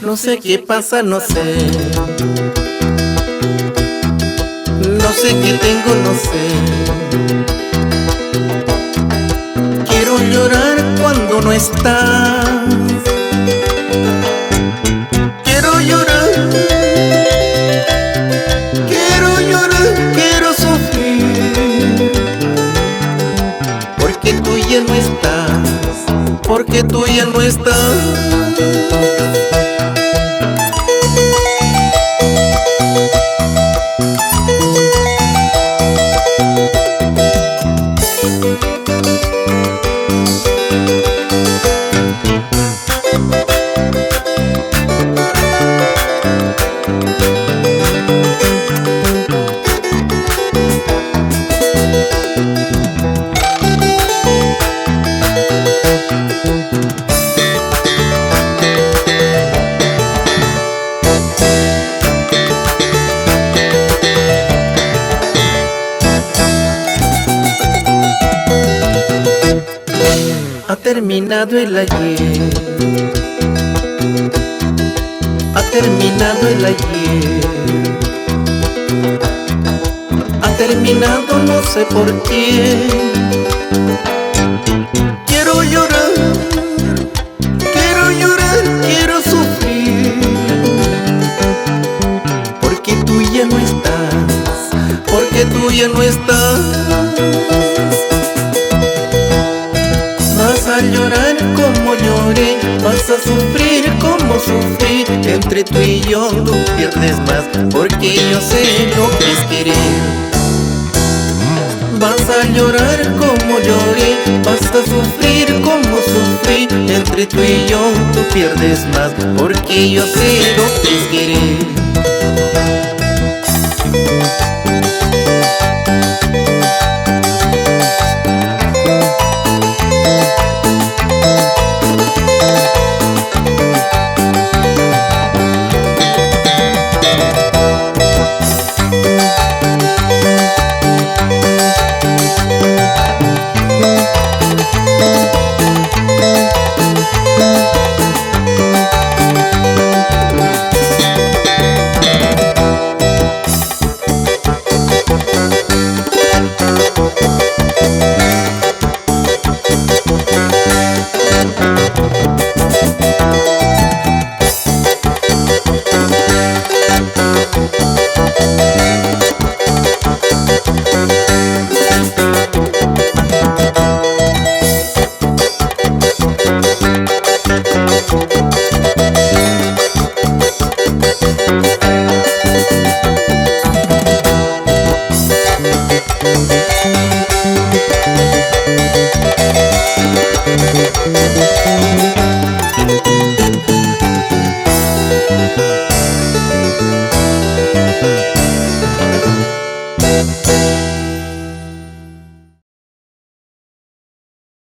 No sé qué pasa, no sé. No sé qué tengo, no sé. Quiero llorar cuando no estás. Quiero llorar. Quiero llorar, quiero sufrir. Porque tú ya no estás. Porque tú ya no estás. Ha terminado el ayer. Ha terminado el ayer. Ha terminado no sé por qué. Quiero llorar. Quiero llorar, quiero sufrir. Porque tú ya no estás. Porque tú ya no estás. Vas a llorar como lloré, vas a sufrir como sufrí. Entre tú y yo tú pierdes más, porque yo sé lo que es querer. Vas a llorar como lloré, vas a sufrir como sufrí. Entre tú y yo tú pierdes más, porque yo sé lo que es querer.